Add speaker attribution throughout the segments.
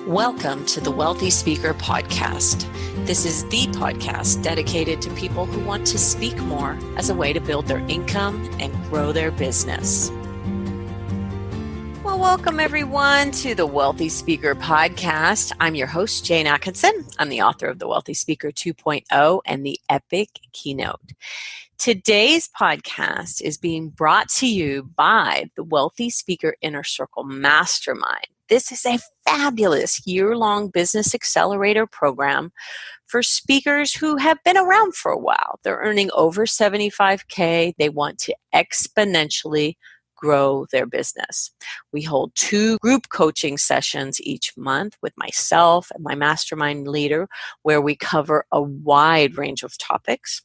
Speaker 1: Welcome to the Wealthy Speaker Podcast. This is the podcast dedicated to people who want to speak more as a way to build their income and grow their business. Well, welcome everyone to the Wealthy Speaker Podcast. I'm your host, Jane Atkinson. I'm the author of The Wealthy Speaker 2.0 and the Epic Keynote. Today's podcast is being brought to you by the Wealthy Speaker Inner Circle Mastermind. This is a fabulous year-long business accelerator program for speakers who have been around for a while. They're earning over $75K. They want to exponentially grow their business. We hold 2 group coaching sessions each month with myself and my mastermind leader, where we cover a wide range of topics.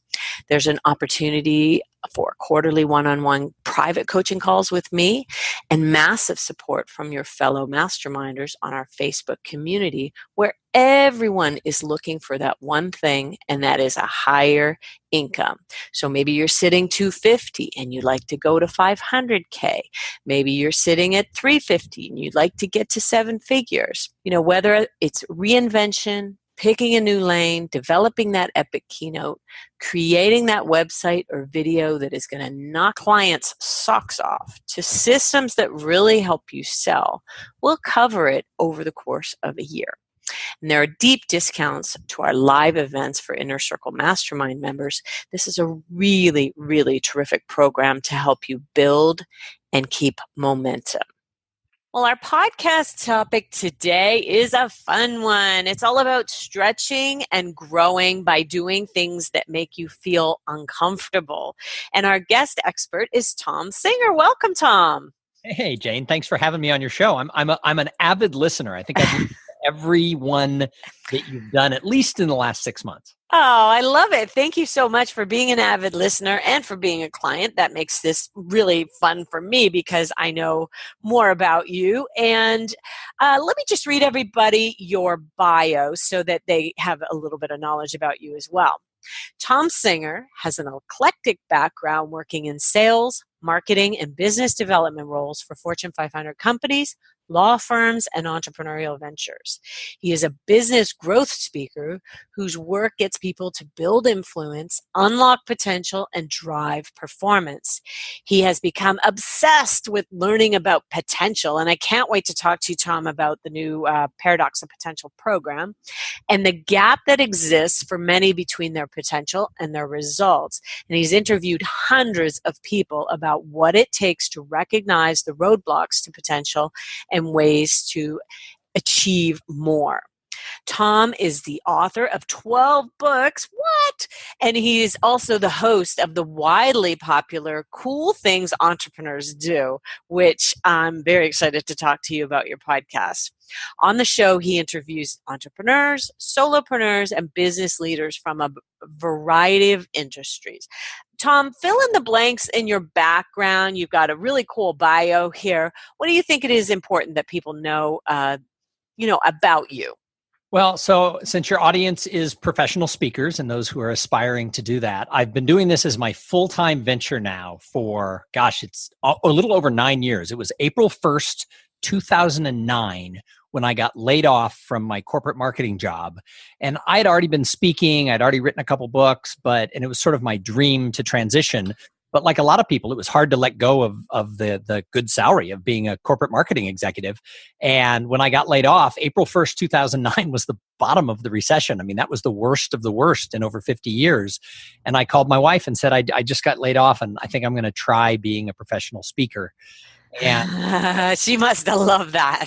Speaker 1: There's an opportunity for quarterly one-on-one private coaching calls with me and massive support from your fellow masterminders on our Facebook community, where everyone is looking for that one thing, and that is a higher income. So maybe you're sitting 250 and you'd like to go to 500K. Maybe you're sitting at 350 and you'd like to get to 7 figures. You know, whether it's reinvention, picking a new lane, developing that epic keynote, creating that website or video that is going to knock clients' socks off, to systems that really help you sell, we'll cover it over the course of a year. And there are deep discounts to our live events for Inner Circle Mastermind members. This is a really, really terrific program to help you build and keep momentum. Well, our podcast topic today is a fun one. It's all about stretching and growing by doing things that make you feel uncomfortable. And our guest expert is Tom Singer. Welcome, Tom.
Speaker 2: Hey, Jane. Thanks for having me on your show. I'm an avid listener. I think I've listened to every one that you've done, at least in the last 6 months.
Speaker 1: Oh, I love it. Thank you so much for being an avid listener and for being a client. That makes this really fun for me because I know more about you. And let me just read everybody your bio so that they have a little bit of knowledge about you as well. Tom Singer has an eclectic background working in sales, marketing, and business development roles for Fortune 500 companies, law firms, and entrepreneurial ventures. He is a business growth speaker whose work gets people to build influence, unlock potential, and drive performance. He has become obsessed with learning about potential, and I can't wait to talk to you, Tom, about the new Paradox of Potential program and the gap that exists for many between their potential and their results. And he's interviewed hundreds of people about what it takes to recognize the roadblocks to potential and ways to achieve more. Tom is the author of 12 books. What? And he is also the host of the widely popular Cool Things Entrepreneurs Do, which I'm very excited to talk to you about your podcast. On the show, he interviews entrepreneurs, solopreneurs, and business leaders from a variety of industries. Tom, fill in the blanks in your background. You've got a really cool bio here. What do you think it is important that people know, about you?
Speaker 2: Well, so since your audience is professional speakers and those who are aspiring to do that, I've been doing this as my full-time venture now for, it's a little over 9 years. It was April 1st, 2009, when I got laid off from my corporate marketing job. And I had already been speaking. I'd already written a couple books, and it was sort of my dream to transition. But like a lot of people, it was hard to let go of the good salary of being a corporate marketing executive. And when I got laid off, April 1st, 2009 was the bottom of the recession. I mean, that was the worst of the worst in over 50 years. And I called my wife and said, I just got laid off and I think I'm going to try being a professional speaker.
Speaker 1: And she must have loved that.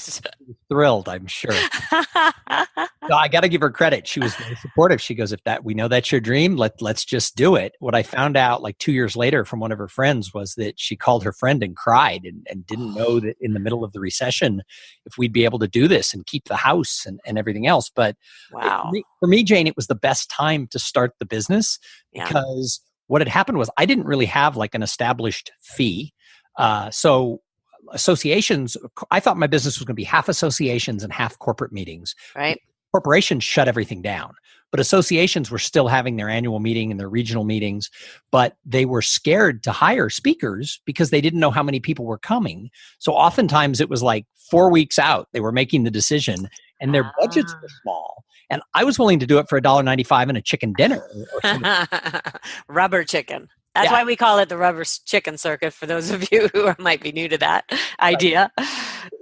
Speaker 2: Thrilled, I'm sure. So I got to give her credit. She was very supportive. She goes, we know that's your dream, let's just do it. What I found out like 2 years later from one of her friends was that she called her friend and cried and didn't know that in the middle of the recession, if we'd be able to do this and keep the house and everything else. But
Speaker 1: wow.
Speaker 2: For me, Jane, it was the best time to start the business because what had happened was I didn't really have like an established fee. So associations, I thought my business was going to be half associations and half corporate meetings.
Speaker 1: Right.
Speaker 2: Corporations shut everything down, but associations were still having their annual meeting and their regional meetings, but they were scared to hire speakers because they didn't know how many people were coming. So oftentimes it was like 4 weeks out, they were making the decision. and their budgets were small. And I was willing to do it for $1.95 and a chicken dinner.
Speaker 1: Rubber chicken. That's why we call it the rubber chicken circuit, for those of you who might be new to that idea.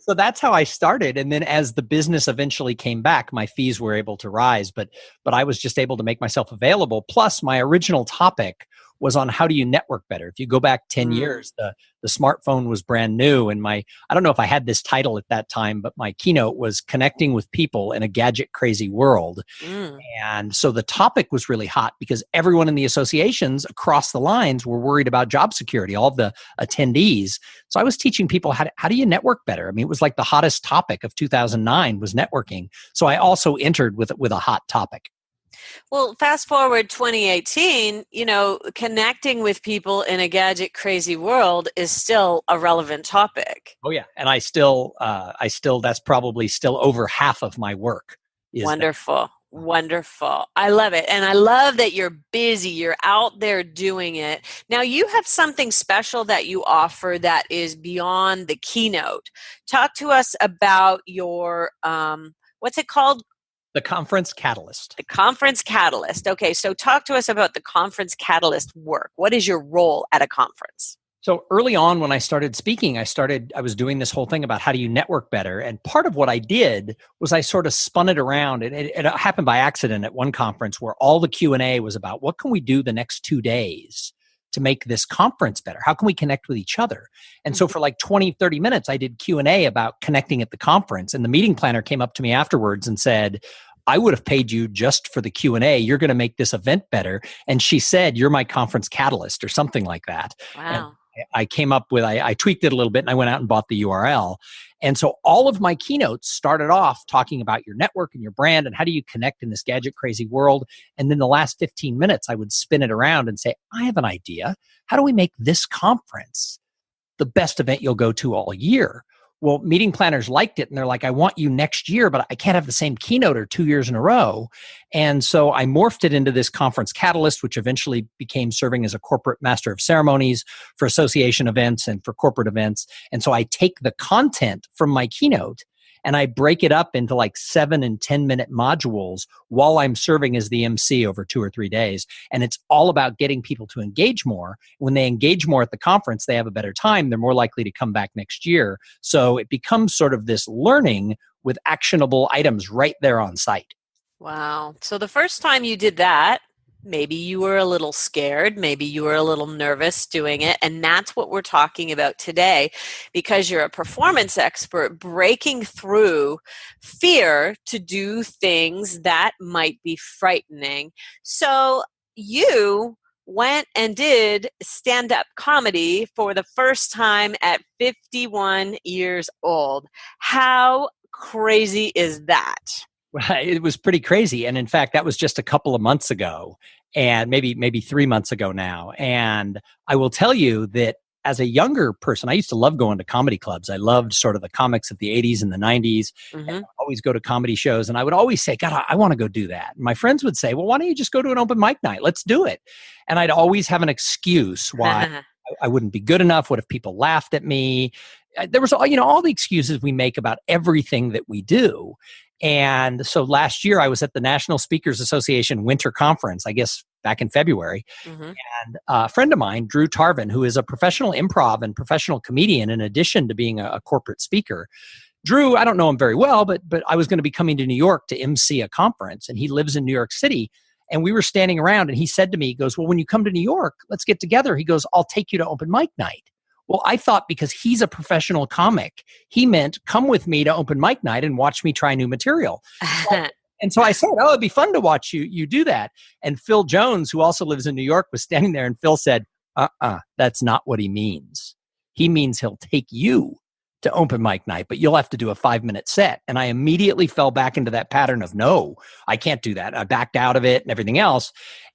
Speaker 2: So that's how I started. And then as the business eventually came back, my fees were able to rise, but I was just able to make myself available. Plus, my original topic was on how do you network better. If you go back 10 years, the smartphone was brand new. And I don't know if I had this title at that time, but my keynote was Connecting with People in a Gadget Crazy World. And so the topic was really hot because everyone in the associations across the lines were worried about job security, all of the attendees. So I was teaching people how do you network better? I mean, it was like the hottest topic of 2009 was networking. So I also entered with a hot topic.
Speaker 1: Well, fast forward 2018, connecting with people in a gadget crazy world is still a relevant topic.
Speaker 2: Oh yeah. And I still, that's probably still over half of my work.
Speaker 1: Wonderful. Wonderful. I love it. And I love that you're busy. You're out there doing it. Now you have something special that you offer that is beyond the keynote. Talk to us about your, what's it called?
Speaker 2: The Conference Catalyst.
Speaker 1: The Conference Catalyst. Okay, so talk to us about the Conference Catalyst work. What is your role at a conference?
Speaker 2: So early on when I started speaking, I was doing this whole thing about how do you network better. And part of what I did was I sort of spun it around. It happened by accident at one conference where all the Q&A was about what can we do the next 2 days to make this conference better? How can we connect with each other? And so for like 20, 30 minutes, I did Q&A about connecting at the conference. And the meeting planner came up to me afterwards and said, I would have paid you just for the Q&A. You're going to make this event better. And she said, you're my conference catalyst or something like that.
Speaker 1: Wow.
Speaker 2: And I came up with, I tweaked it a little bit and I went out and bought the URL. And so all of my keynotes started off talking about your network and your brand and how do you connect in this gadget crazy world. And then the last 15 minutes, I would spin it around and say, I have an idea. How do we make this conference the best event you'll go to all year? Well, meeting planners liked it and they're like, I want you next year, but I can't have the same keynoter 2 years in a row. And so I morphed it into this Conference Catalyst, which eventually became serving as a corporate master of ceremonies for association events and for corporate events. And so I take the content from my keynote and I break it up into like 7 and 10 minute modules while I'm serving as the MC over 2 or 3 days. And it's all about getting people to engage more. When they engage more at the conference, they have a better time. They're more likely to come back next year. So it becomes sort of this learning with actionable items right there on site.
Speaker 1: Wow. So the first time you did that, maybe you were a little scared, maybe you were a little nervous doing it, and that's what we're talking about today because you're a performance expert breaking through fear to do things that might be frightening. So you went and did stand-up comedy for the first time at 51 years old. How crazy is that?
Speaker 2: It was pretty crazy. And in fact, that was just a couple of months ago and maybe 3 months ago now. And I will tell you that as a younger person, I used to love going to comedy clubs. I loved sort of the comics of the 80s and the 90s. And I'd always go to comedy shows. And I would always say, God, I want to go do that. And my friends would say, well, why don't you just go to an open mic night? Let's do it. And I'd always have an excuse why I wouldn't be good enough. What if people laughed at me? There was, all the excuses we make about everything that we do. And so last year I was at the National Speakers Association Winter Conference, I guess back in February. And a friend of mine, Drew Tarvin, who is a professional improv and professional comedian in addition to being a corporate speaker. Drew, I don't know him very well, but I was going to be coming to New York to MC a conference, and he lives in New York City. And we were standing around and he said to me, he goes, well, when you come to New York, let's get together. He goes, I'll take you to open mic night. Well, I thought because he's a professional comic, he meant come with me to open mic night and watch me try new material. And so I said, oh, it'd be fun to watch you do that. And Phil Jones, who also lives in New York, was standing there and Phil said, that's not what he means. He means he'll take you to open mic night, but you'll have to do a 5-minute set. And I immediately fell back into that pattern of, no, I can't do that. I backed out of it and everything else.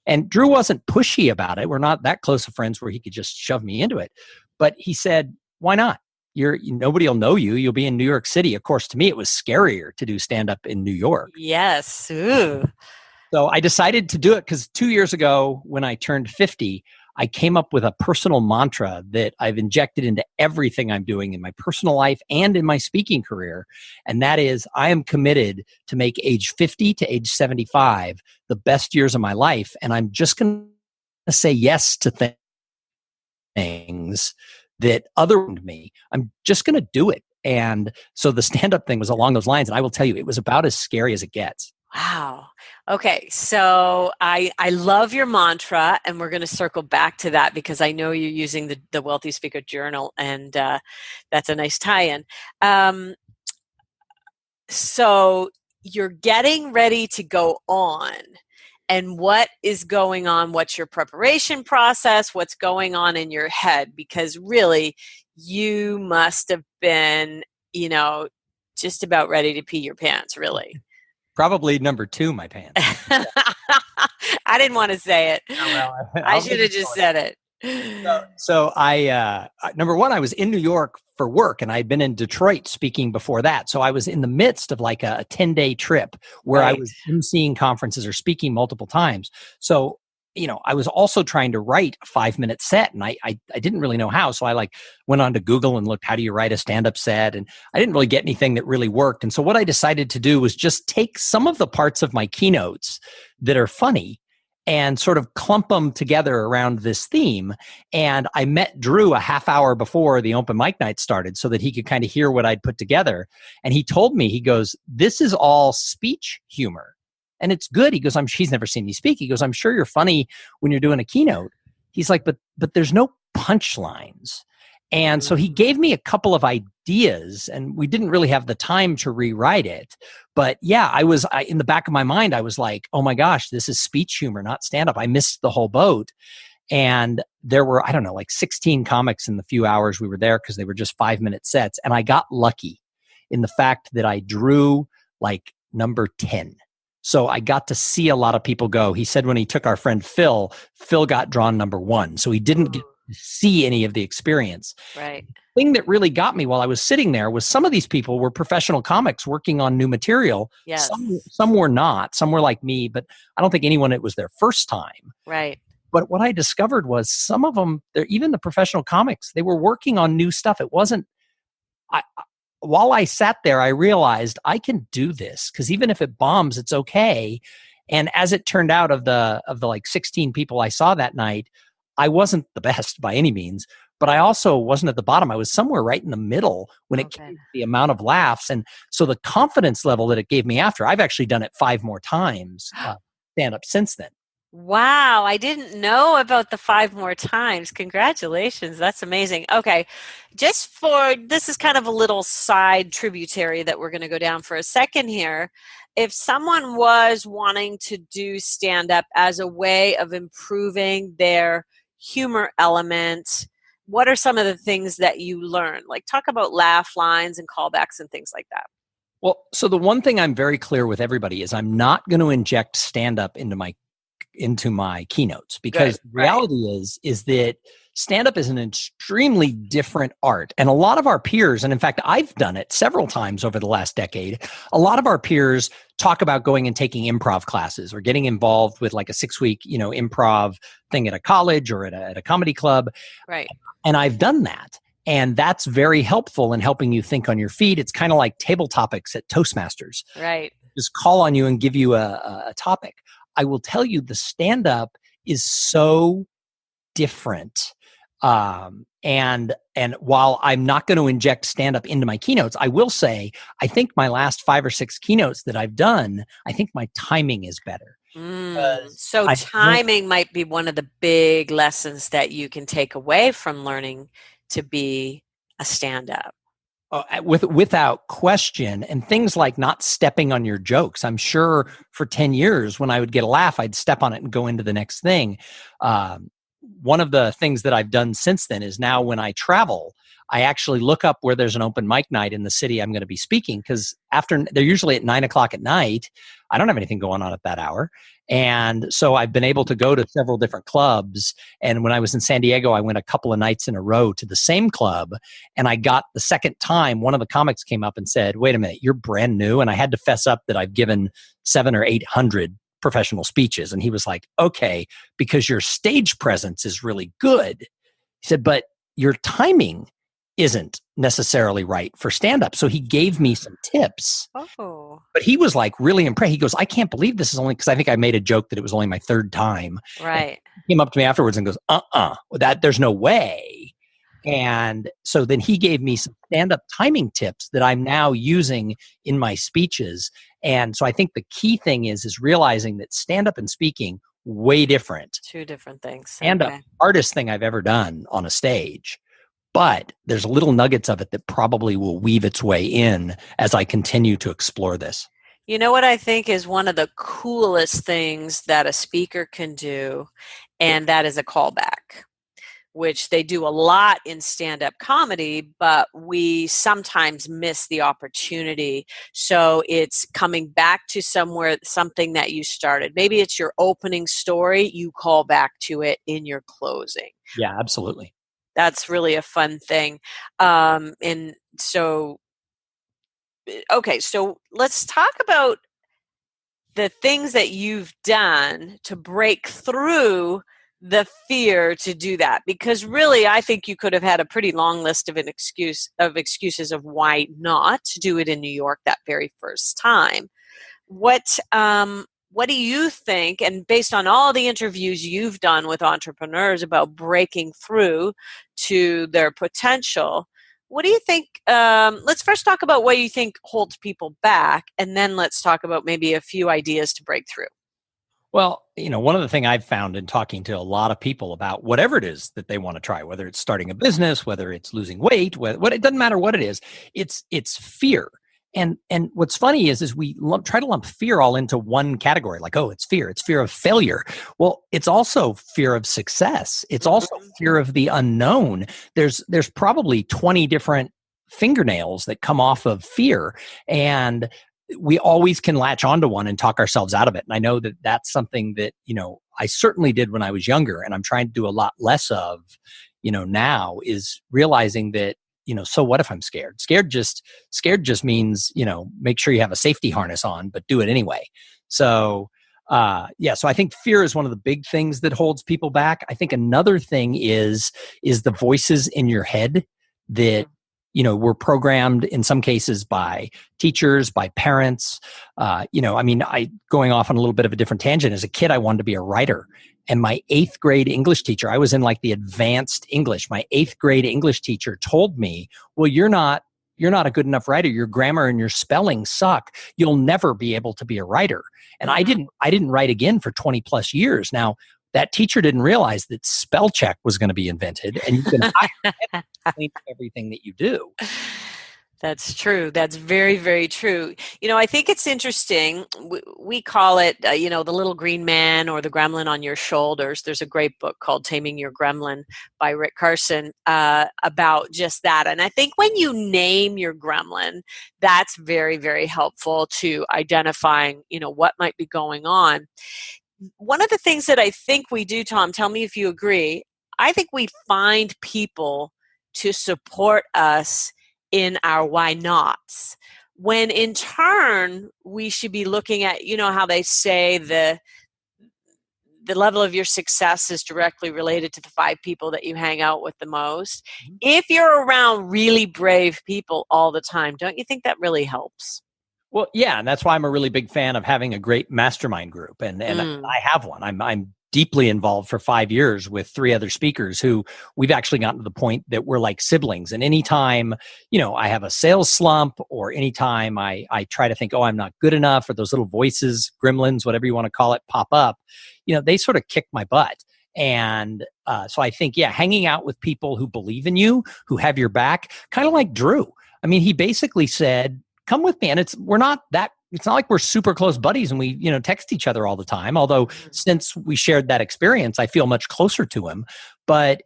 Speaker 2: And Drew wasn't pushy about it. We're not that close of friends where he could just shove me into it. But he said, why not? Nobody will know you. You'll be in New York City. Of course, to me, it was scarier to do stand-up in New York.
Speaker 1: Yes. Ooh.
Speaker 2: So I decided to do it because 2 years ago, when I turned 50, I came up with a personal mantra that I've injected into everything I'm doing in my personal life and in my speaking career. And that is, I am committed to make age 50 to age 75 the best years of my life. And I'm just going to say yes to things that other me. I'm just going to do it. And so the stand-up thing was along those lines. And I will tell you, it was about as scary as it gets.
Speaker 1: Wow. Okay. So I love your mantra, and we're going to circle back to that because I know you're using the Wealthy Speaker Journal, and that's a nice tie-in. So you're getting ready to go on. And what is going on? What's your preparation process? What's going on in your head? Because really, you must have been, just about ready to pee your pants, really.
Speaker 2: Probably number 2, my pants.
Speaker 1: I didn't want to say it. I should have just said it.
Speaker 2: So I, number 1, I was in New York for work, and I'd been in Detroit speaking before that. So I was in the midst of like a 10-day trip where I was emceeing conferences or speaking multiple times. So, I was also trying to write a 5-minute set, and I didn't really know how. So I went on to Google and looked, how do you write a stand-up set? And I didn't really get anything that really worked. And so what I decided to do was just take some of the parts of my keynotes that are funny and sort of clump them together around this theme. And I met Drew a half hour before the open mic night started so that he could kind of hear what I'd put together. And he told me, he goes, this is all speech humor. And it's good. He goes, he's never seen me speak. He goes, I'm sure you're funny when you're doing a keynote. He's like, but there's no punchlines. And so he gave me a couple of ideas, and we didn't really have the time to rewrite it. But yeah, in the back of my mind, I was like, oh my gosh, this is speech humor, not stand-up. I missed the whole boat. And there were, 16 comics in the few hours we were there because they were just 5-minute sets. And I got lucky in the fact that I drew number 10. So I got to see a lot of people go. He said when he took our friend Phil got drawn number 1. So he didn't get to see any of the experience.
Speaker 1: Right.
Speaker 2: The thing that really got me while I was sitting there was some of these people were professional comics working on new material.
Speaker 1: Yes.
Speaker 2: Some were not. Some were like me, but I don't think anyone, it was their first time.
Speaker 1: Right.
Speaker 2: But what I discovered was some of them, even the professional comics, they were working on new stuff. It wasn't, while I sat there, I realized I can do this because even if it bombs, it's okay. And as it turned out, of the 16 people I saw that night, I wasn't the best by any means, but I also wasn't at the bottom. I was somewhere right in the middle when it came to the amount of laughs. And so the confidence level that it gave me after, I've actually done it 5 more times stand up since then.
Speaker 1: Wow, I didn't know about the 5 more times. Congratulations. That's amazing. Okay, this is kind of a little side tributary that we're going to go down for a second here. If someone was wanting to do stand-up as a way of improving their humor element, what are some of the things that you learn? Talk about laugh lines and callbacks and things like that.
Speaker 2: Well, so the one thing I'm very clear with everybody is I'm not going to inject stand-up into my keynotes because the reality is that stand-up is an extremely different art. And a lot of our peers, and in fact, I've done it several times over the last decade, a lot of our peers talk about going and taking improv classes or getting involved with a 6-week, improv thing at a college or at a comedy club.
Speaker 1: Right.
Speaker 2: And I've done that. And that's very helpful in helping you think on your feet. It's kind of like table topics at Toastmasters.
Speaker 1: Right.
Speaker 2: Just call on you and give you a topic. I will tell you the stand-up is so different. And while I'm not going to inject stand-up into my keynotes, I will say, I think my last 5 or 6 keynotes that I've done, I think my timing is better.
Speaker 1: So timing might be one of the big lessons that you can take away from learning to be a stand-up.
Speaker 2: Without question, and things like not stepping on your jokes. I'm sure for 10 years when I would get a laugh, I'd step on it and go into the next thing. One of the things that I've done since then is now when I travel, I actually look up where there's an open mic night in the city I'm going to be speaking because they're usually at 9:00 at night. I don't have anything going on at that hour. And so I've been able to go to several different clubs. And when I was in San Diego, I went a couple of nights in a row to the same club. And I got the second time, one of the comics came up and said, wait a minute, you're brand new. And I had to fess up that I've given 700 or 800 professional speeches. And he was like, okay, because your stage presence is really good. He said, but your timing isn't necessarily right for stand-up. So he gave me some tips.
Speaker 1: Oh.
Speaker 2: But he was like really impressed. He goes, I can't believe this is only, because I think I made a joke that it was only my third time.
Speaker 1: Right.
Speaker 2: And he came up to me afterwards and goes, that there's no way. And so then he gave me some stand-up timing tips that I'm now using in my speeches. And so I think the key thing is realizing that stand-up and speaking, way different.
Speaker 1: Two different things.
Speaker 2: Stand-up, hardest thing I've ever done on a stage. But there's little nuggets of it that probably will weave its way in as I continue to explore this.
Speaker 1: You know what I think is one of the coolest things that a speaker can do, and that is a callback, which they do a lot in stand-up comedy, but we sometimes miss the opportunity. So it's coming back to something that you started. Maybe it's your opening story, you call back to it in your closing.
Speaker 2: Yeah, absolutely.
Speaker 1: That's really a fun thing. And so, okay, so let's talk about the things that you've done to break through the fear to do that. Because really, I think you could have had a pretty long list of excuses of why not to do it in New York that very first time. What do you think, and based on all the interviews you've done with entrepreneurs about breaking through to their potential, what do you think? Let's first talk about what you think holds people back, and then let's talk about maybe a few ideas to break through.
Speaker 2: Well, one of the things I've found in talking to a lot of people about whatever it is that they want to try, whether it's starting a business, whether it's losing weight, it doesn't matter what it is, it's fear. And what's funny is we try to lump fear all into one category, like, oh, it's fear of failure. Well, it's also fear of success. It's also fear of the unknown. There's probably 20 different fingernails that come off of fear, and we always can latch onto one and talk ourselves out of it. And I know that that's something that, I certainly did when I was younger, and I'm trying to do a lot less of, now, is realizing that, so what if I'm scared? Scared just means, make sure you have a safety harness on, but do it anyway. So, so I think fear is one of the big things that holds people back. I think another thing is the voices in your head that, we're programmed in some cases by teachers, by parents. Going off on a little bit of a different tangent. As a kid, I wanted to be a writer. And my 8th grade English teacher, I was in like the advanced English. My 8th grade English teacher told me, well, you're not a good enough writer. Your grammar and your spelling suck. You'll never be able to be a writer. And I didn't write again for 20 plus years. Now, that teacher didn't realize that spell check was going to be invented, and you can hide everything that you do.
Speaker 1: That's true. That's very, very true. I think it's interesting. We call it, the little green man or the gremlin on your shoulders. There's a great book called Taming Your Gremlin by Rick Carson about just that. And I think when you name your gremlin, that's very, very helpful to identifying, what might be going on. One of the things that I think we do, Tom, tell me if you agree, I think we find people to support us in our why nots, when in turn we should be looking at, how they say the level of your success is directly related to the 5 people that you hang out with the most. Mm-hmm. If you're around really brave people all the time, don't you think that really helps?
Speaker 2: Well, yeah, and that's why I'm a really big fan of having a great mastermind group, and I have one. I'm deeply involved for 5 years with 3 other speakers who we've actually gotten to the point that we're like siblings. And anytime, I have a sales slump, or anytime I try to think, oh, I'm not good enough, or those little voices, gremlins, whatever you want to call it, pop up, they sort of kick my butt. And so I think, hanging out with people who believe in you, who have your back, kind of like Drew. I mean, he basically said, come with me. And it's not like we're super close buddies and we, text each other all the time. Although since we shared that experience, I feel much closer to him. But,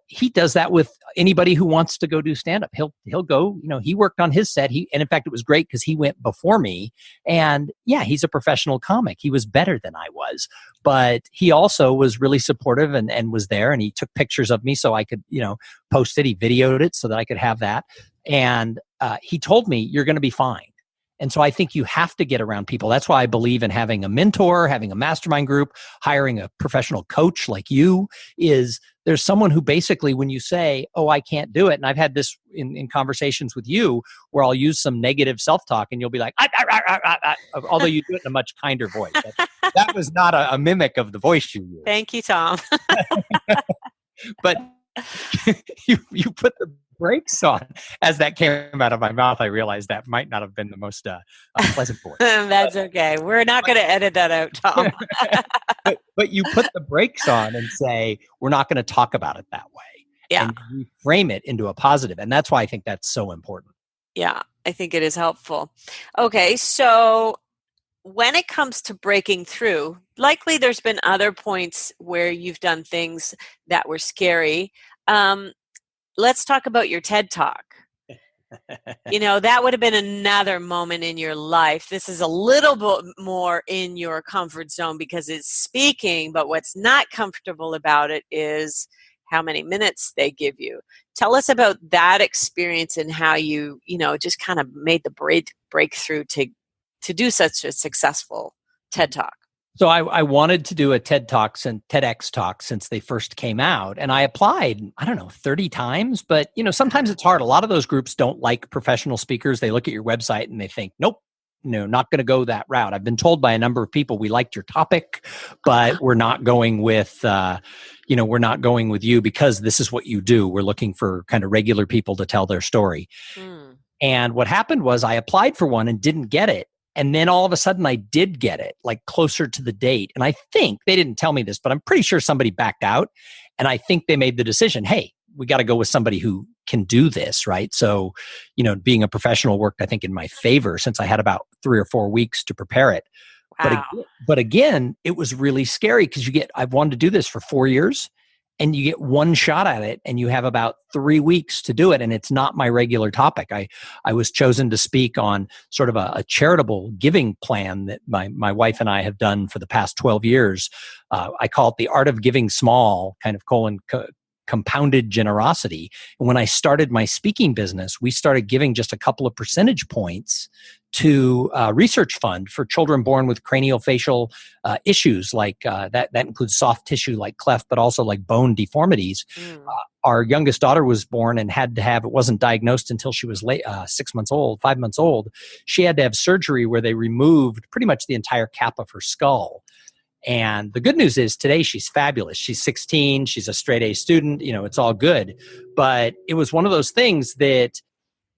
Speaker 2: he does that with anybody who wants to go do stand-up. He'll go, he worked on his set. And in fact, it was great because he went before me, and he's a professional comic. He was better than I was, but he also was really supportive and was there, and he took pictures of me so I could, post it. He videoed it so that I could have that. And he told me, you're going to be fine. And so I think you have to get around people. That's why I believe in having a mentor, having a mastermind group, hiring a professional coach like you. Is there's someone who basically, when you say, oh, I can't do it, and I've had this in conversations with you where I'll use some negative self-talk and you'll be like, although you do it in a much kinder voice. That was not a mimic of the voice you used.
Speaker 1: Thank you, Tom.
Speaker 2: But you put the brakes on. As that came out of my mouth, I realized that might not have been the most pleasant voice.
Speaker 1: That's okay. We're not going to edit that out, Tom.
Speaker 2: but you put the brakes on and say, we're not going to talk about it that way.
Speaker 1: Yeah.
Speaker 2: And you frame it into a positive. And that's why I think that's so important.
Speaker 1: Yeah, I think it is helpful. Okay, so when it comes to breaking through, likely there's been other points where you've done things that were scary. Let's talk about your TED Talk. That would have been another moment in your life. This is a little bit more in your comfort zone because it's speaking, but what's not comfortable about it is how many minutes they give you. Tell us about that experience and how you just kind of made the breakthrough to do such a successful TED Talk.
Speaker 2: So I wanted to do a TED Talks and TEDx talk since they first came out. And I applied, 30 times. But, sometimes it's hard. A lot of those groups don't like professional speakers. They look at your website and they think, nope, not going to go that route. I've been told by a number of people, we liked your topic, but we're not going with, we're not going with you because this is what you do. We're looking for kind of regular people to tell their story. And what happened was I applied for one and didn't get it. And then all of a sudden I did get it, like closer to the date. And I think they didn't tell me this, but I'm pretty sure somebody backed out. And I think they made the decision, hey, we got to go with somebody who can do this, right? So, being a professional worked, I think, in my favor since I had about 3 or 4 weeks to prepare it.
Speaker 1: Wow.
Speaker 2: But again, it was really scary because I've wanted to do this for 4 years. And you get one shot at it and you have about 3 weeks to do it. And it's not my regular topic. I was chosen to speak on sort of a charitable giving plan that my wife and I have done for the past 12 years. I call it the art of giving small, kind of compounded generosity. And when I started my speaking business, we started giving just a couple of percentage points to a research fund for children born with craniofacial issues like that includes soft tissue like cleft, but also like bone deformities. Our youngest daughter was born and had to have, it wasn't diagnosed until she was 5 months old. She had to have surgery where they removed pretty much the entire cap of her skull. And the good news is today she's fabulous. She's 16. She's a straight A student. It's all good. But it was one of those things that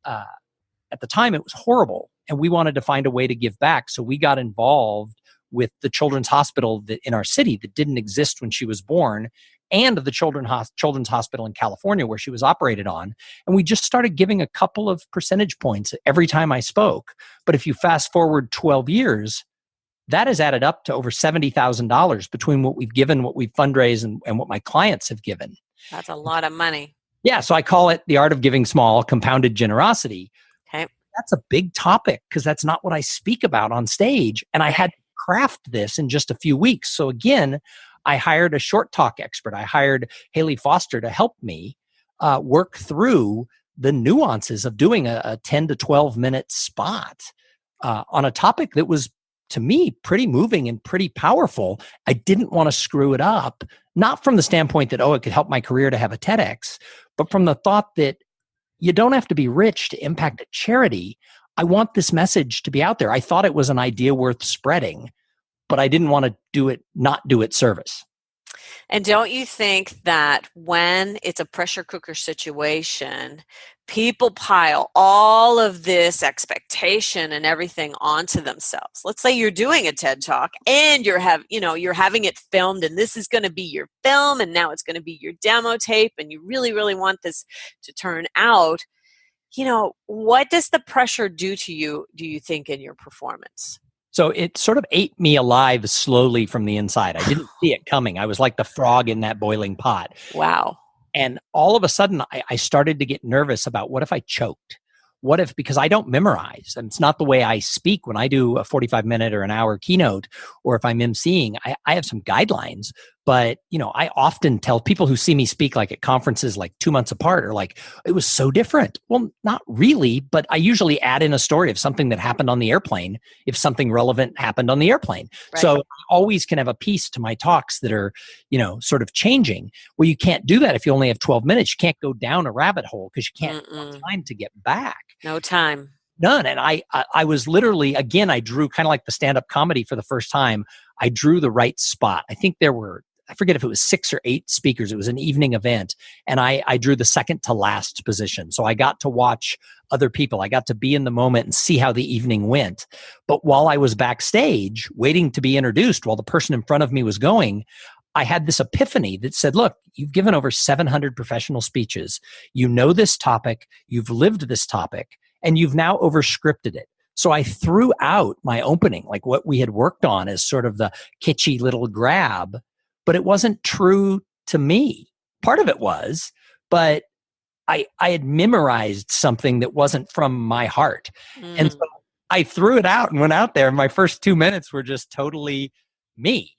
Speaker 2: at the time it was horrible. And we wanted to find a way to give back. So we got involved with the children's hospital in our city that didn't exist when she was born, and the children's hospital in California where she was operated on. And we just started giving a couple of percentage points every time I spoke. But if you fast forward 12 years, that has added up to over $70,000 between what we've given, what we've fundraised, and what my clients have given.
Speaker 1: That's a lot of money.
Speaker 2: Yeah. So I call it the art of giving small, compounded generosity.
Speaker 1: Okay.
Speaker 2: That's a big topic because that's not what I speak about on stage. And I had to craft this in just a few weeks. So again, I hired a short talk expert. I hired Haley Foster to help me work through the nuances of doing a 10 to 12 minute spot on a topic that was, to me, pretty moving and pretty powerful. I didn't want to screw it up, not from the standpoint that, it could help my career to have a TEDx, but from the thought that you don't have to be rich to impact a charity. I want this message to be out there. I thought it was an idea worth spreading, but I didn't want to not do it service.
Speaker 1: And don't you think that when it's a pressure cooker situation, people pile all of this expectation and everything onto themselves? Let's say you're doing a TED Talk and you're having it filmed, and this is going to be your film, and now it's going to be your demo tape, and you really, really want this to turn out. What does the pressure do to you, do you think, in your performance?
Speaker 2: So it sort of ate me alive slowly from the inside. I didn't see it coming. I was like the frog in that boiling pot.
Speaker 1: Wow.
Speaker 2: And all of a sudden, I started to get nervous about what if I choked? What if, because I don't memorize, and it's not the way I speak when I do a 45-minute or an hour keynote, or if I'm emceeing, I have some guidelines. But, I often tell people who see me speak like at conferences like 2 months apart are like, it was so different. Well, not really, but I usually add in a story of something that happened on the airplane if something relevant happened on the airplane.
Speaker 1: Right.
Speaker 2: So I always can have a piece to my talks that are, sort of changing. Well, you can't do that if you only have 12 minutes. You can't go down a rabbit hole because you can't have time to get back.
Speaker 1: No time.
Speaker 2: None. And I was literally, again, I drew kind of like the stand-up comedy for the first time. I drew the right spot. I think there were, I forget if it was 6 or 8 speakers. It was an evening event. And I drew the second to last position. So I got to watch other people. I got to be in the moment and see how the evening went. But while I was backstage waiting to be introduced, while the person in front of me was going, I had this epiphany that said, look, you've given over 700 professional speeches. You know this topic. You've lived this topic. And you've now overscripted it. So I threw out my opening, like what we had worked on as sort of the kitschy little grab, but it wasn't true to me. Part of it was, but I had memorized something that wasn't from my heart. And so I threw it out and went out there. And my first 2 minutes were just totally me.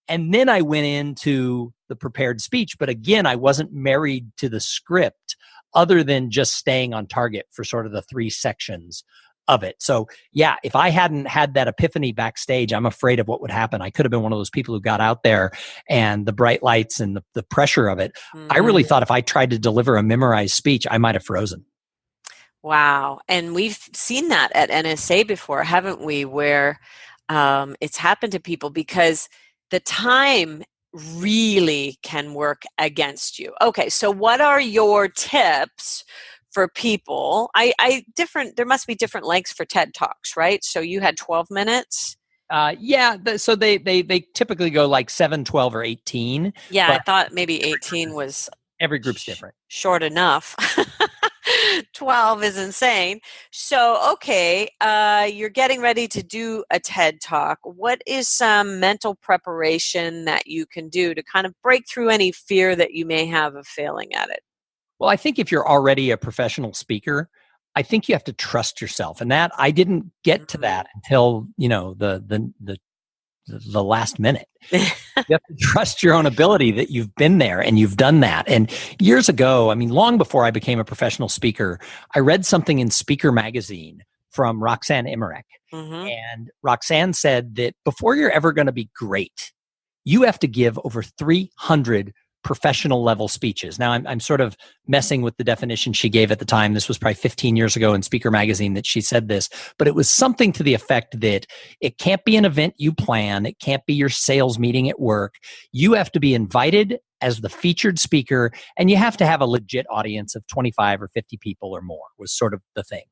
Speaker 2: And then I went into the prepared speech. But again, I wasn't married to the script other than just staying on target for sort of the 3 sections of it. So yeah, if I hadn't had that epiphany backstage, I'm afraid of what would happen. I could have been one of those people who got out there and the bright lights and the pressure of it. I really thought if I tried to deliver a memorized speech, I might have frozen.
Speaker 1: Wow. And we've seen that at NSA before, haven't we? Where it's happened to people because the time really can work against you. Okay, so what are your tips for people? There must be different lengths for TED Talks, right? So you had 12 minutes?
Speaker 2: So they typically go like 7, 12, or 18.
Speaker 1: Yeah, I thought maybe 18 was...
Speaker 2: Every group's different.
Speaker 1: Short enough. 12 is insane. So, okay, you're getting ready to do a TED Talk. What is some mental preparation that you can do to kind of break through any fear that you may have of failing at it?
Speaker 2: Well, I think if you're already a professional speaker, I think you have to trust yourself. And that I didn't get to that until, the last minute. You have to trust your own ability that you've been there and you've done that. And years ago, long before I became a professional speaker, I read something in Speaker Magazine from Roxanne Emmerich. And Roxanne said that before you're ever going to be great, you have to give over 300 professional level speeches. Now, I'm sort of messing with the definition she gave at the time. This was probably 15 years ago in Speaker Magazine that she said this, but it was something to the effect that it can't be an event you plan. It can't be your sales meeting at work. You have to be invited as the featured speaker, and you have to have a legit audience of 25 or 50 people or more was sort of the thing.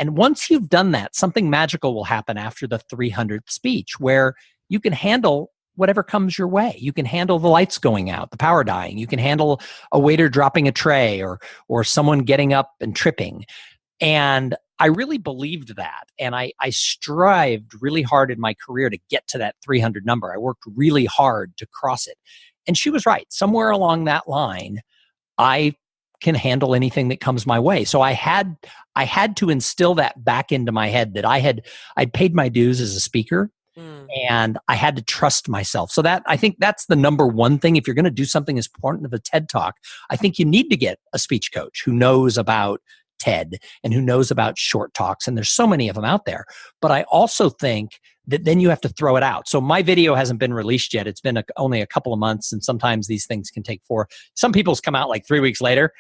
Speaker 2: And once you've done that, something magical will happen after the 300th speech where you can handle whatever comes your way. You can handle the lights going out, the power dying. You can handle a waiter dropping a tray or someone getting up and tripping. And I really believed that. And I strived really hard in my career to get to that 300 number. I worked really hard to cross it. And she was right. Somewhere along that line, I can handle anything that comes my way. So I had to instill that back into my head that I'd paid my dues as a speaker. And I had to trust myself. So I think that's the number one thing. If you're going to do something as important as a TED Talk, I think you need to get a speech coach who knows about TED and who knows about short talks. And there's so many of them out there. But I also think that then you have to throw it out. So my video hasn't been released yet. It's been only a couple of months. And sometimes these things can take 4. Some people's come out like 3 weeks later.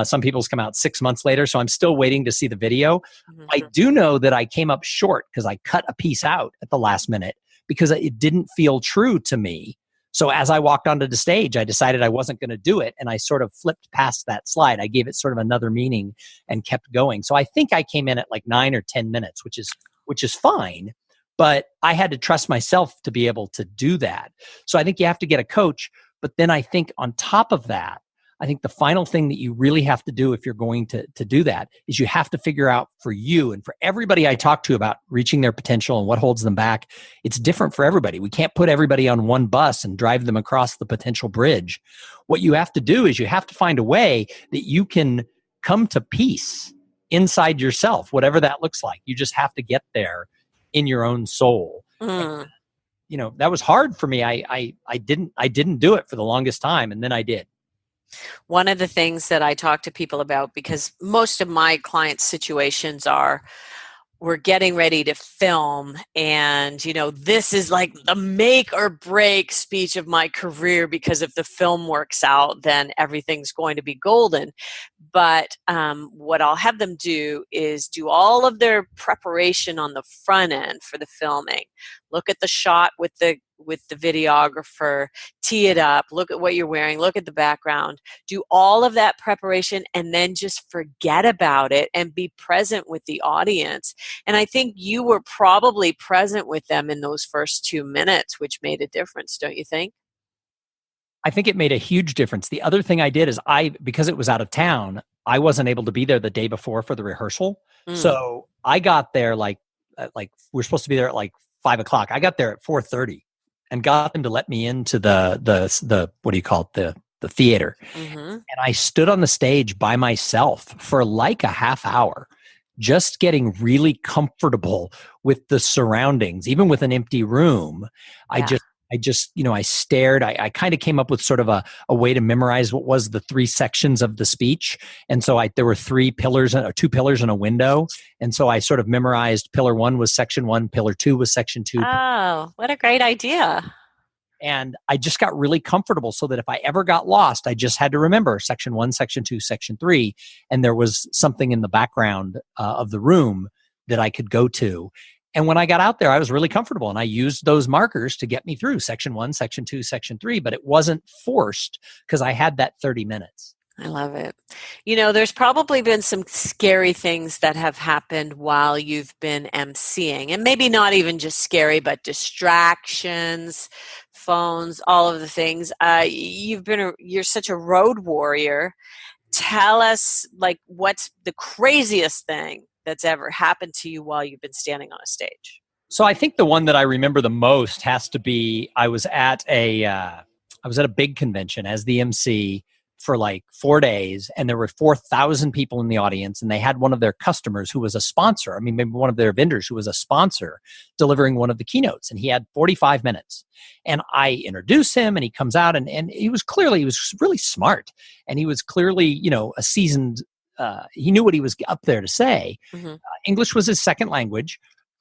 Speaker 2: Some people's come out 6 months later. So I'm still waiting to see the video. I do know that I came up short because I cut a piece out at the last minute because it didn't feel true to me. So as I walked onto the stage, I decided I wasn't going to do it. And I sort of flipped past that slide. I gave it sort of another meaning and kept going. So I think I came in at like 9 or 10 minutes, which is fine. But I had to trust myself to be able to do that. So I think you have to get a coach. But then I think on top of that, I think the final thing that you really have to do if you're going to do that is you have to figure out for you and for everybody I talk to about reaching their potential and what holds them back. It's different for everybody. We can't put everybody on one bus and drive them across the potential bridge. What you have to do is you have to find a way that you can come to peace inside yourself, whatever that looks like. You just have to get there in your own soul. that was hard for me. I didn't do it for the longest time, and then I did.
Speaker 1: One of the things that I talk to people about, because most of my clients' situations are, we're getting ready to film, and this is like the make or break speech of my career, because if the film works out, then everything's going to be golden. But what I'll have them do is do all of their preparation on the front end for the filming. Look at the shot with the videographer, tee it up, look at what you're wearing, look at the background, do all of that preparation, and then just forget about it and be present with the audience. And I think you were probably present with them in those first 2 minutes, which made a difference, don't you think?
Speaker 2: I think it made a huge difference. The other thing I did is because it was out of town, I wasn't able to be there the day before for the rehearsal. So I got there like we're supposed to be there at like 5:00. I got there at 4:30 and got them to let me into the what do you call it? The theater. And I stood on the stage by myself for like a half hour, just getting really comfortable with the surroundings, even with an empty room. Yeah. I stared. I kind of came up with sort of a way to memorize what was the 3 sections of the speech. And so there were 3 pillars, 2 pillars and a window. And so I sort of memorized pillar 1 was section 1, pillar 2 was section 2.
Speaker 1: Oh, what a great idea.
Speaker 2: And I just got really comfortable so that if I ever got lost, I just had to remember section 1, section 2, section 3. And there was something in the background of the room that I could go to. And when I got out there, I was really comfortable, and I used those markers to get me through section 1, section 2, section 3, but it wasn't forced because I had that 30 minutes.
Speaker 1: I love it. There's probably been some scary things that have happened while you've been emceeing, and maybe not even just scary, but distractions, phones, all of the things. You're such a road warrior. Tell us, what's the craziest thing that's ever happened to you while you've been standing on a stage?
Speaker 2: So I think the one that I remember the most has to be I was at a big convention as the MC for like 4 days, and there were 4,000 people in the audience, and they had one of their customers who was a sponsor. I mean, maybe one of their vendors who was a sponsor delivering one of the keynotes, and he had 45 minutes. And I introduced him, and he comes out, and he was really smart, and he was clearly, a seasoned. He knew what he was up there to say. English was his second language,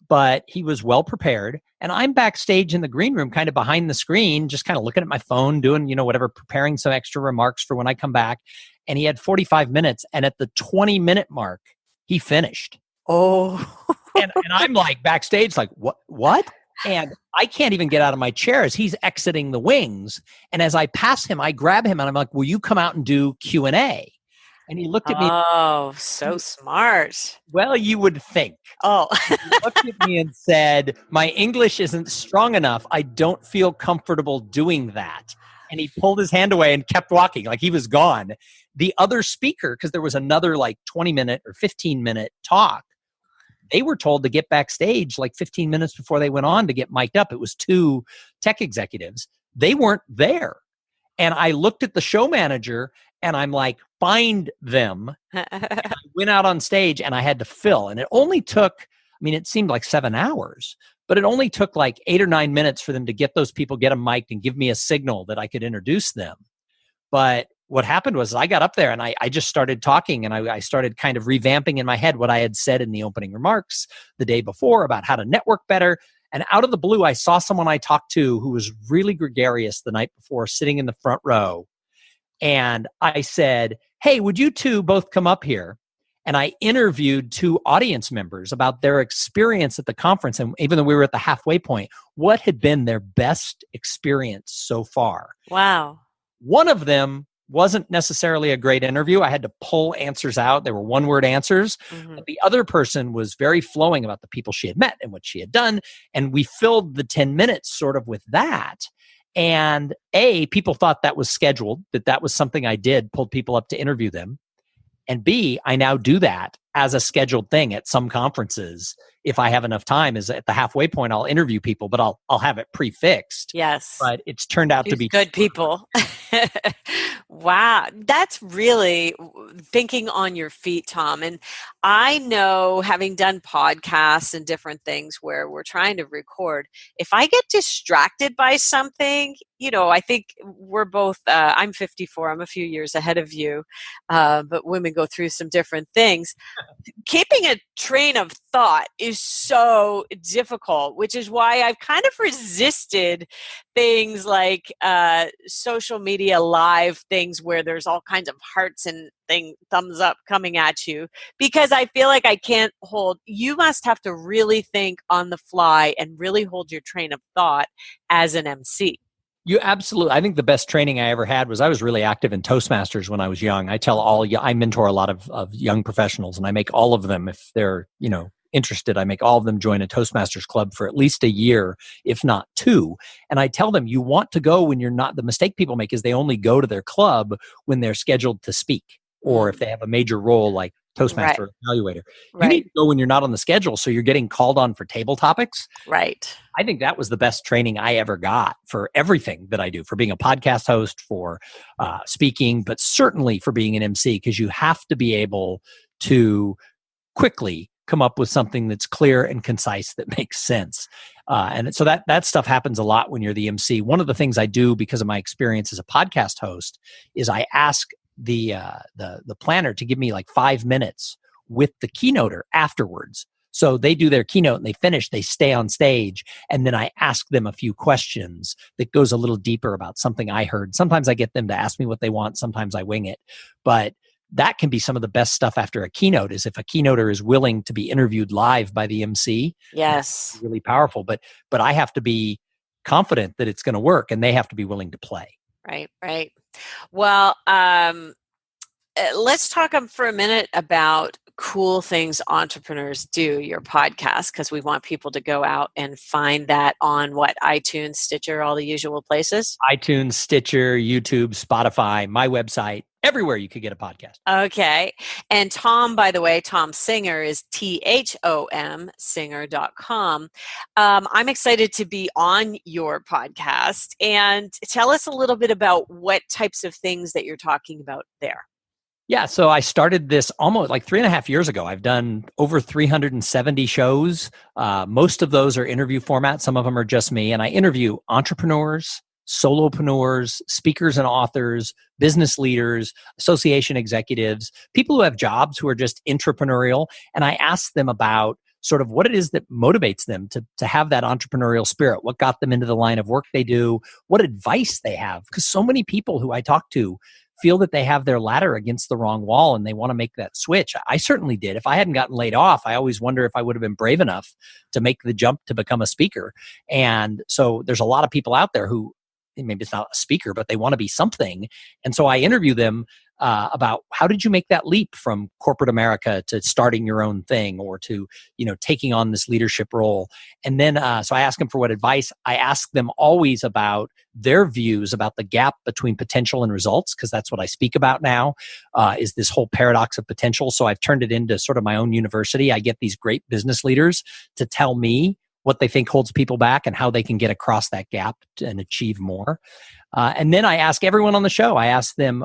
Speaker 2: but he was well prepared. And I'm backstage in the green room, kind of behind the screen, just kind of looking at my phone, doing, whatever, preparing some extra remarks for when I come back. And he had 45 minutes. And at the 20-minute mark, he finished.
Speaker 1: Oh.
Speaker 2: and I'm like backstage, like, what? And I can't even get out of my chair as he's exiting the wings. And as I pass him, I grab him and I'm like, will you come out and do Q&A? And he looked at me.
Speaker 1: Oh, so smart.
Speaker 2: Well, you would think.
Speaker 1: Oh.
Speaker 2: He looked at me and said, my English isn't strong enough. I don't feel comfortable doing that. And he pulled his hand away and kept walking like he was gone. The other speaker, because there was another like 20-minute or 15-minute talk, they were told to get backstage like 15 minutes before they went on to get mic'd up. It was 2 tech executives. They weren't there. And I looked at the show manager and I'm like, find them. And I went out on stage and I had to fill. And it only took, it seemed like 7 hours, but it only took like 8 or 9 minutes for them to get those people, get them mic'd and give me a signal that I could introduce them. But what happened was I got up there and I just started talking, and I started kind of revamping in my head what I had said in the opening remarks the day before about how to network better. And out of the blue, I saw someone I talked to who was really gregarious the night before, sitting in the front row. And I said, hey, would you two both come up here? And I interviewed 2 audience members about their experience at the conference. And even though we were at the halfway point, what had been their best experience so far?
Speaker 1: Wow.
Speaker 2: One of them wasn't necessarily a great interview. I had to pull answers out. They were one-word answers. But the other person was very flowing about the people she had met and what she had done. And we filled the 10 minutes sort of with that. And A, people thought that was scheduled, that was something I did, pulled people up to interview them. And B, I now do that as a scheduled thing at some conferences if I have enough time, is at the halfway point, I'll interview people, but I'll have it prefixed.
Speaker 1: Yes.
Speaker 2: But it's turned out to be
Speaker 1: good people. Wow. That's really thinking on your feet, Tom. And I know, having done podcasts and different things where we're trying to record, if I get distracted by something, I think we're both, I'm 54, I'm a few years ahead of you, but women go through some different things. Keeping a train of thought is so difficult, which is why I've kind of resisted things like social media live things where there's all kinds of hearts and thumbs up coming at you, because I feel like I can't you must have to really think on the fly and really hold your train of thought as an MC.
Speaker 2: You absolutely. I think the best training I ever had was I was really active in Toastmasters when I was young. I mentor a lot of young professionals, and I make all of them, if they're, interested, I make all of them join a Toastmasters club for at least a year, if not 2. And I tell them, you want to go when you're not. The mistake people make is they only go to their club when they're scheduled to speak, or if they have a major role like Toastmaster evaluator. You need to go when you're not on the schedule, so you're getting called on for table topics.
Speaker 1: Right.
Speaker 2: I think that was the best training I ever got for everything that I do, for being a podcast host, for speaking, but certainly for being an MC, because you have to be able to quickly come up with something that's clear and concise that makes sense. And so that stuff happens a lot when you're the MC. One of the things I do, because of my experience as a podcast host, is I ask the planner to give me like 5 minutes with the keynoter afterwards. So they do their keynote and they finish, they stay on stage, and then I ask them a few questions that goes a little deeper about something I heard. Sometimes I get them to ask me what they want. Sometimes I wing it. But that can be some of the best stuff after a keynote, is if a keynoter is willing to be interviewed live by the MC.
Speaker 1: Yes.
Speaker 2: Really powerful. But I have to be confident that it's going to work, and they have to be willing to play.
Speaker 1: Right. Well, let's talk for a minute about cool things entrepreneurs do, your podcast, because we want people to go out and find that on iTunes, Stitcher, all the usual places.
Speaker 2: iTunes, Stitcher, YouTube, Spotify, my website, everywhere you could get a podcast.
Speaker 1: Okay. And Tom, by the way, Tom Singer is THOM Singer.com. I'm excited to be on your podcast, and tell us a little bit about what types of things that you're talking about there.
Speaker 2: Yeah, so I started this almost like 3.5 years ago. I've done over 370 shows. Most of those are interview format. Some of them are just me. And I interview entrepreneurs, solopreneurs, speakers and authors, business leaders, association executives, people who have jobs who are just entrepreneurial. And I ask them about sort of what it is that motivates them to have that entrepreneurial spirit, what got them into the line of work they do, what advice they have. Because so many people who I talk to feel that they have their ladder against the wrong wall and they want to make that switch. I certainly did. If I hadn't gotten laid off, I always wonder if I would have been brave enough to make the jump to become a speaker. And so there's a lot of people out there who, maybe it's not a speaker, but they want to be something. And so I interview them about how did you make that leap from corporate America to starting your own thing, or to, taking on this leadership role. And then, so I ask them for what advice. I ask them always about their views about the gap between potential and results, because that's what I speak about now, is this whole paradox of potential. So I've turned it into sort of my own university. I get these great business leaders to tell me what they think holds people back and how they can get across that gap and achieve more. And then I ask everyone on the show, I ask them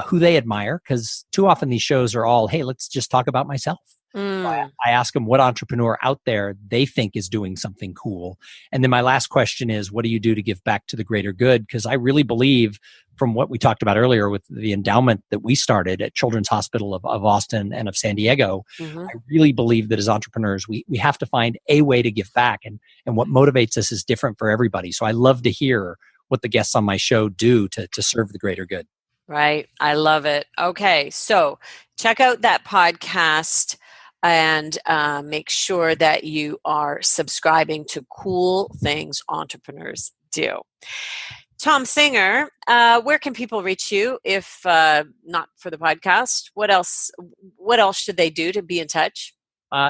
Speaker 2: who they admire, because too often these shows are all, hey, let's just talk about myself. I ask them what entrepreneur out there they think is doing something cool. And then my last question is, what do you do to give back to the greater good? Because I really believe, from what we talked about earlier with the endowment that we started at Children's Hospital of Austin and of San Diego, I really believe that as entrepreneurs, we have to find a way to give back. And what motivates us is different for everybody. So I love to hear what the guests on my show do to serve the greater good.
Speaker 1: Right. I love it. Okay. So check out that podcast and make sure that you are subscribing to Cool Things Entrepreneurs Do. Tom Singer, where can people reach you if not for the podcast? What else should they do to be in touch?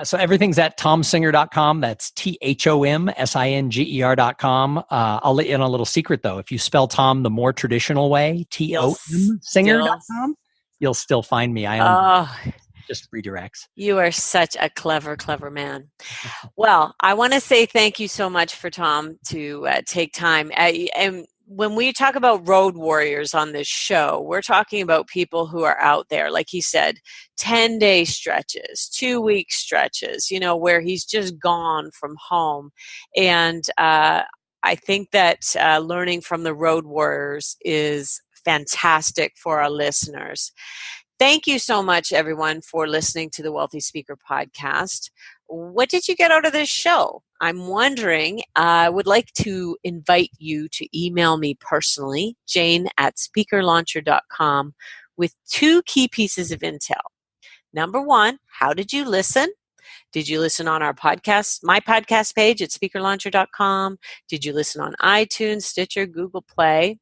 Speaker 2: So everything's at tomsinger.com. That's THOMSINGER.com. I'll let you in a little secret, though. If you spell Tom the more traditional way, TOM Singer.com, you'll still find me. just redirects.
Speaker 1: You are such a clever, clever man. Well, I want to say thank you so much for Tom to take time. And when we talk about road warriors on this show, we're talking about people who are out there, like he said, 10-day stretches, 2-week stretches, where he's just gone from home. And I think that learning from the road warriors is fantastic for our listeners. Thank you so much, everyone, for listening to the Wealthy Speaker Podcast. What did you get out of this show? I'm wondering. I would like to invite you to email me personally, jane@speakerlauncher.com, with 2 key pieces of intel. Number 1, how did you listen? Did you listen on our podcast, my podcast page at speakerlauncher.com? Did you listen on iTunes, Stitcher, Google Play?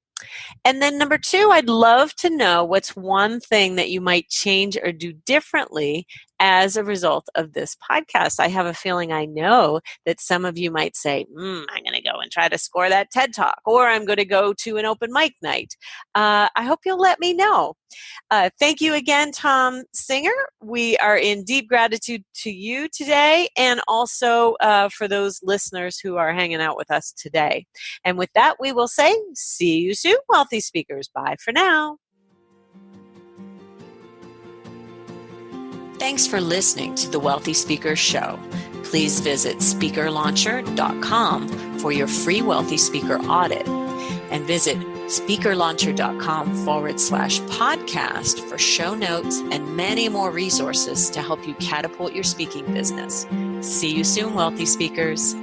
Speaker 1: And then number 2, I'd love to know what's one thing that you might change or do differently as a result of this podcast. I have a feeling I know that some of you might say, I'm going to go and try to score that TED Talk, or I'm going to go to an open mic night. I hope you'll let me know. Thank you again, Tom Singer. We are in deep gratitude to you today, and also for those listeners who are hanging out with us today. And with that, we will say, see you soon, Wealthy Speakers. Bye for now. Thanks for listening to the Wealthy Speakers Show. Please visit speakerlauncher.com for your free Wealthy Speaker audit, and visit speakerlauncher.com/podcast for show notes and many more resources to help you catapult your speaking business. See you soon, Wealthy Speakers.